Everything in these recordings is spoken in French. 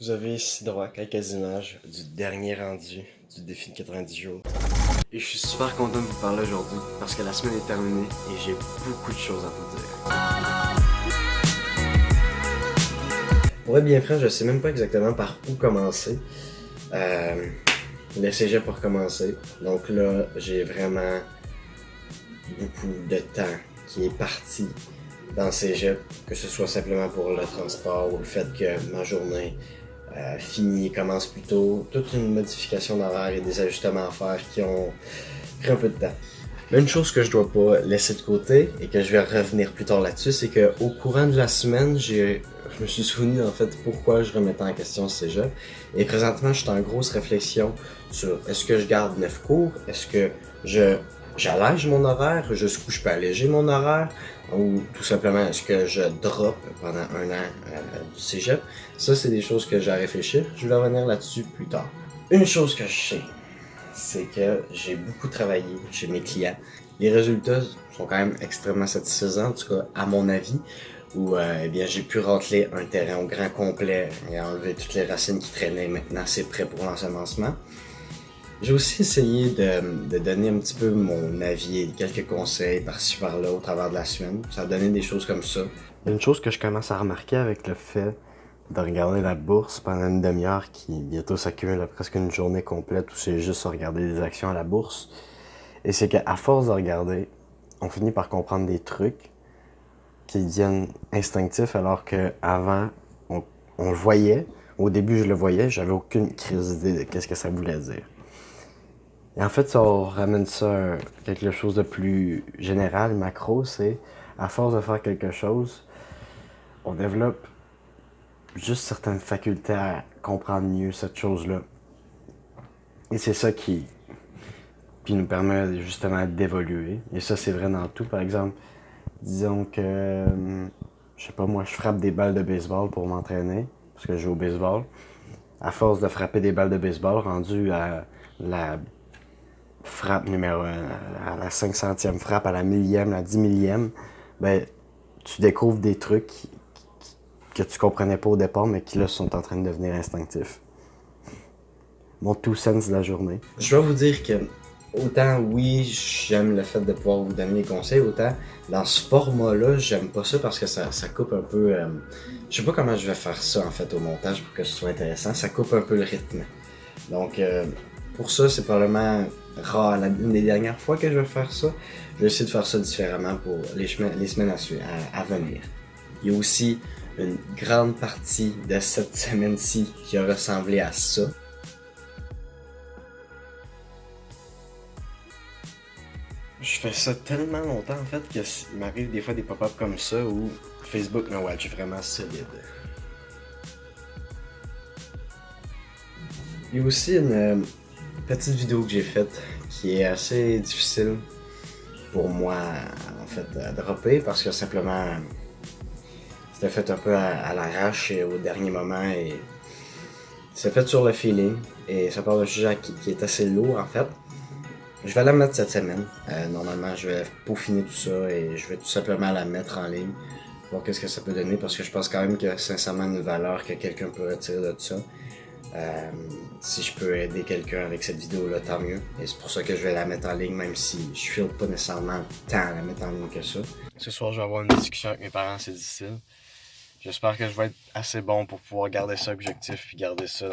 Vous avez ici droit à quelques images du dernier rendu du défi de 90 jours. Et je suis super content de vous parler aujourd'hui parce que la semaine est terminée et j'ai beaucoup de choses à vous dire. Pour être bien franc, je sais même pas exactement par où commencer. Le cégep pour commencer. Donc là, j'ai vraiment beaucoup de temps qui est parti dans le cégep, que ce soit simplement pour le transport ou le fait que ma journée finit, commence plus tôt, toute une modification d'horaire et des ajustements à faire qui ont pris un peu de temps. Mais une chose que je dois pas laisser de côté et que je vais revenir plus tard là-dessus, c'est qu'au courant de la semaine, je me suis souvenu en fait pourquoi je remettais en question ce cégep. Et présentement, je suis en grosse réflexion sur est-ce que je garde 9 cours, est-ce que j'allège mon horaire, jusqu'où je peux alléger mon horaire, ou tout simplement est-ce que je drop pendant un an du cégep. Ça, c'est des choses que j'ai à réfléchir. Je vais revenir là-dessus plus tard. Une chose que je sais, c'est que j'ai beaucoup travaillé chez mes clients. Les résultats sont quand même extrêmement satisfaisants, en tout cas à mon avis, où eh bien, j'ai pu racler un terrain au grand complet et enlever toutes les racines qui traînaient. Maintenant, c'est prêt pour l'ensemencement. J'ai aussi essayé de donner un petit peu mon avis et quelques conseils par-ci par-là au travers de la semaine. Ça a donné des choses comme ça. Une chose que je commence à remarquer avec le fait de regarder la bourse pendant une demi-heure qui bientôt s'accumule à presque une journée complète où c'est juste regarder des actions à la bourse. Et c'est qu'à force de regarder, on finit par comprendre des trucs qui deviennent instinctifs alors qu'avant, on le voyait. Au début, je le voyais, j'avais aucune crise d'idée de qu'est-ce que ça voulait dire. Et en fait, ça ramène ça à quelque chose de plus général, macro, c'est à force de faire quelque chose, on développe juste certaines facultés à comprendre mieux cette chose-là. Et c'est ça qui nous permet justement d'évoluer. Et ça, c'est vrai dans tout. Par exemple, disons que, je sais pas moi, je frappe des balles de baseball pour m'entraîner, parce que je joue au baseball. À force de frapper des balles de baseball, rendu à la frappe numéro 1, à la 500e frappe, à la millième, la 10 millième, ben, tu découvres des trucs que tu comprenais pas au départ, mais qui là sont en train de devenir instinctifs. Mon two cents de la journée. Je dois vous dire que autant oui, j'aime le fait de pouvoir vous donner des conseils, autant dans ce format-là, j'aime pas ça parce que ça coupe un peu. Je sais pas comment je vais faire ça en fait au montage pour que ce soit intéressant. Ça coupe un peu le rythme. Donc pour ça, c'est probablement rare. Une des dernières fois que je vais faire ça, je vais essayer de faire ça différemment pour les semaines à venir. Il y a aussi une grande partie de cette semaine-ci qui a ressemblé à ça. Je fais ça tellement longtemps en fait qu'il m'arrive des fois des pop-up comme ça où Facebook me watch vraiment solide. Il y a aussi une petite vidéo que j'ai faite qui est assez difficile pour moi en fait à dropper parce que simplement c'était fait un peu à l'arrache et au dernier moment et c'est fait sur le feeling et ça parle d'un sujet qui est assez lourd en fait. Je vais la mettre cette semaine. Normalement, je vais peaufiner tout ça et je vais tout simplement la mettre en ligne. Voir qu'est-ce que ça peut donner parce que je pense quand même qu'il y a sincèrement une valeur que quelqu'un peut retirer de ça. Si je peux aider quelqu'un avec cette vidéo-là, tant mieux. Et c'est pour ça que je vais la mettre en ligne, même si je file pas nécessairement tant à la mettre en ligne que ça. Ce soir, je vais avoir une discussion avec mes parents, c'est difficile. J'espère que je vais être assez bon pour pouvoir garder ça objectif puis garder ça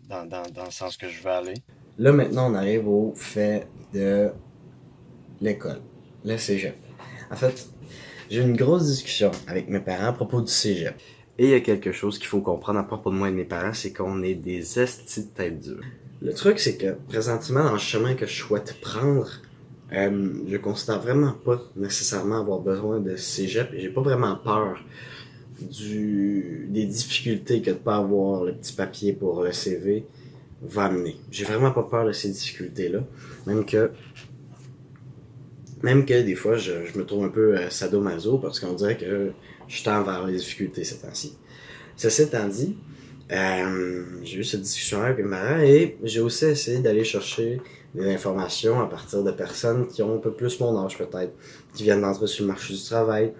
dans le sens que je veux aller. Là, maintenant, on arrive au fait de l'école, le cégep. En fait, j'ai eu une grosse discussion avec mes parents à propos du cégep. Et il y a quelque chose qu'il faut comprendre à propos de moi et de mes parents, c'est qu'on est des estis de tête dure. Le truc, c'est que présentement, dans le chemin que je souhaite prendre, je considère vraiment pas nécessairement avoir besoin de cégep et j'ai pas vraiment peur des difficultés que de pas avoir le petit papier pour le CV va amener. J'ai vraiment pas peur de ces difficultés-là. Même que des fois, je me trouve un peu sadomaso parce qu'on dirait que je tends vers les difficultés ces temps-ci. Ceci étant dit, j'ai eu cette discussion avec mes parents et j'ai aussi essayé d'aller chercher des informations à partir de personnes qui ont un peu plus mon âge peut-être, qui viennent d'entrer sur le marché du travail,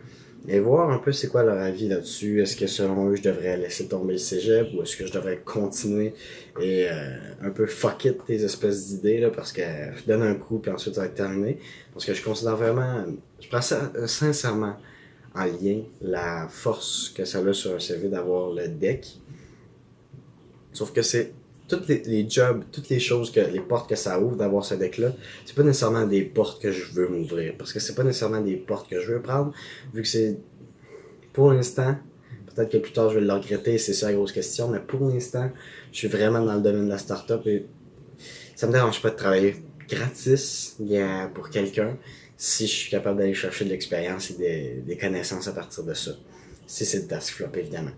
et voir un peu c'est quoi leur avis là-dessus. Est-ce que selon eux, je devrais laisser tomber le cégep ou est-ce que je devrais continuer et un peu fuck it tes espèces d'idées là, parce que je donne un coup puis ensuite ça va être terminé. Parce que je considère vraiment, je prends ça sincèrement en lien la force que ça a sur un CV d'avoir le deck. Sauf que c'est toutes les jobs, toutes les choses, les portes que ça ouvre d'avoir ce deck-là, c'est pas nécessairement des portes que je veux m'ouvrir. Parce que c'est pas nécessairement des portes que je veux prendre, vu que c'est, pour l'instant, peut-être que plus tard je vais le regretter, c'est ça la grosse question, mais pour l'instant, je suis vraiment dans le domaine de la startup et ça me dérange pas de travailler gratis pour quelqu'un si je suis capable d'aller chercher de l'expérience et des connaissances à partir de ça. Si c'est le task flop, évidemment.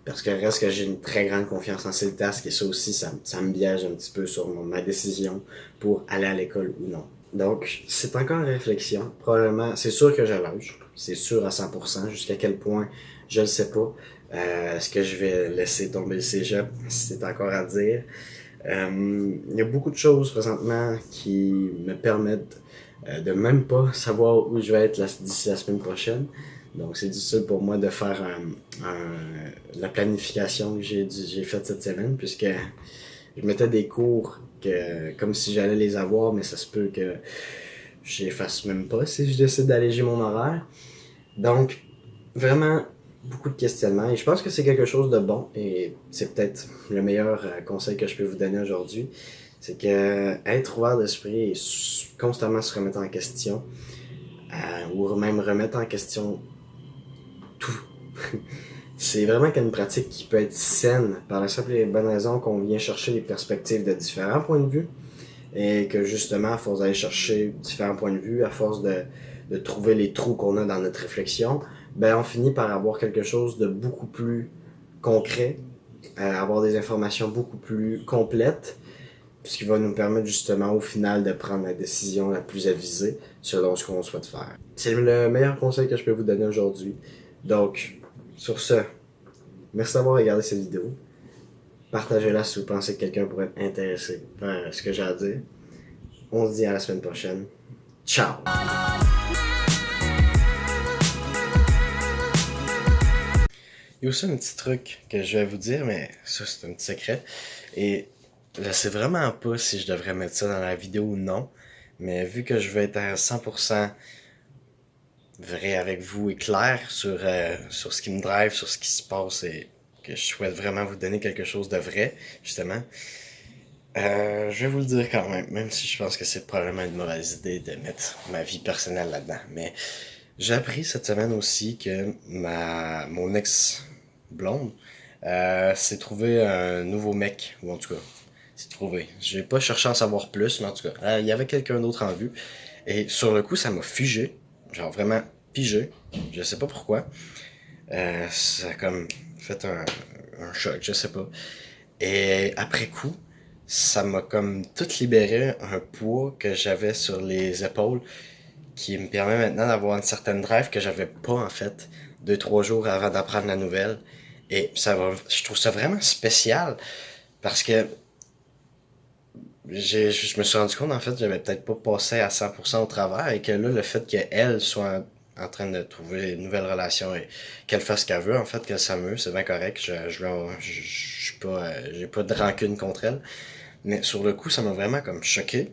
Parce que reste que j'ai une très grande confiance en ces tasks et ça aussi, ça me biaise un petit peu sur ma décision pour aller à l'école ou non. Donc, c'est encore une réflexion. Probablement, c'est sûr que j'ai l'âge. C'est sûr à 100%. Jusqu'à quel point, je le sais pas. Est-ce que je vais laisser tomber le cégep? C'est encore à dire. Il y a beaucoup de choses présentement qui me permettent de même pas savoir où je vais être d'ici la semaine prochaine. Donc c'est difficile pour moi de faire la planification que j'ai faite cette semaine puisque je mettais des cours comme si j'allais les avoir, mais ça se peut que je les fasse même pas si je décide d'alléger mon horaire. Donc vraiment beaucoup de questionnements et je pense que c'est quelque chose de bon et c'est peut-être le meilleur conseil que je peux vous donner aujourd'hui. C'est que être ouvert d'esprit et constamment se remettre en question ou même remettre en question tout. C'est vraiment une pratique qui peut être saine par la simple et bonne raison qu'on vient chercher les perspectives de différents points de vue et que justement, à force d'aller chercher différents points de vue, à force de trouver les trous qu'on a dans notre réflexion, ben on finit par avoir quelque chose de beaucoup plus concret, avoir des informations beaucoup plus complètes, ce qui va nous permettre justement au final de prendre la décision la plus avisée selon ce qu'on souhaite faire. C'est le meilleur conseil que je peux vous donner aujourd'hui. Donc, sur ce, merci d'avoir regardé cette vidéo. Partagez-la si vous pensez que quelqu'un pourrait être intéressé par ce que j'ai à dire. On se dit à la semaine prochaine. Ciao! Il y a aussi un petit truc que je vais vous dire, mais ça c'est un petit secret. Et je sais vraiment pas si je devrais mettre ça dans la vidéo ou non. Mais vu que je vais être à 100% vrai avec vous et clair sur ce qui me drive, sur ce qui se passe et que je souhaite vraiment vous donner quelque chose de vrai, justement, je vais vous le dire quand même si je pense que c'est probablement une mauvaise idée de mettre ma vie personnelle là-dedans. Mais j'ai appris cette semaine aussi que mon ex-blonde s'est trouvé un nouveau mec, ou en tout cas, s'est trouvé. J'ai pas cherché à en savoir plus, mais en tout cas, il y avait quelqu'un d'autre en vue. Et sur le coup, ça m'a figé, genre vraiment pigé, je sais pas pourquoi. Ça a comme fait un choc, je sais pas. Et après coup, ça m'a comme tout libéré un poids que j'avais sur les épaules qui me permet maintenant d'avoir une certaine drive que j'avais pas en fait 2-3 jours avant d'apprendre la nouvelle. Et je trouve ça vraiment spécial parce que je me suis rendu compte en fait que j'avais peut-être pas passé à 100% au travers et que là le fait qu'elle soit en train de trouver une nouvelle relation et qu'elle fasse ce qu'elle veut, en fait, qu'elle s'amuse, c'est bien correct. Je suis pas, j'ai pas de rancune contre elle. Mais sur le coup, ça m'a vraiment comme choqué.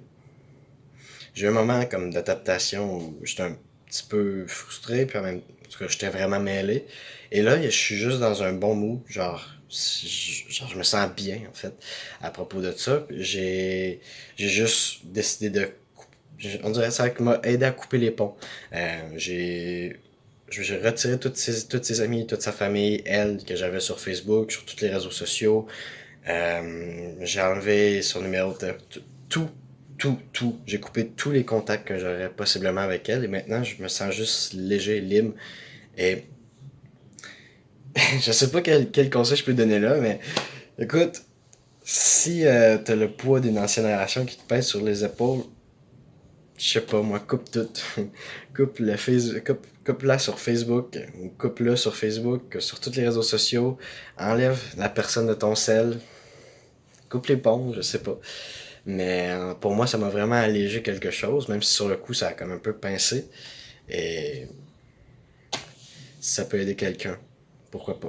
J'ai eu un moment comme d'adaptation où j'étais un petit peu frustré, puis en même temps, j'étais vraiment mêlé. Et là, je suis juste dans un bon mood, genre je me sens bien, en fait, à propos de ça. J'ai juste décidé on dirait ça qui m'a aidé à couper les ponts. J'ai retiré toutes ses amies, toute sa famille, elle, que j'avais sur Facebook, sur tous les réseaux sociaux. J'ai enlevé son numéro de tout. J'ai coupé tous les contacts que j'aurais possiblement avec elle et maintenant je me sens juste léger, libre. Et je sais pas quel conseil je peux donner là, mais écoute, si t'as le poids d'une ancienne relation qui te pèse sur les épaules, je sais pas moi, coupe tout. Coupe-la sur Facebook, ou coupe-le sur Facebook, sur tous les réseaux sociaux, enlève la personne de ton sel, coupe les ponts, je sais pas. Mais pour moi, ça m'a vraiment allégé quelque chose, même si sur le coup, ça a comme un peu pincé. Et si ça peut aider quelqu'un, pourquoi pas.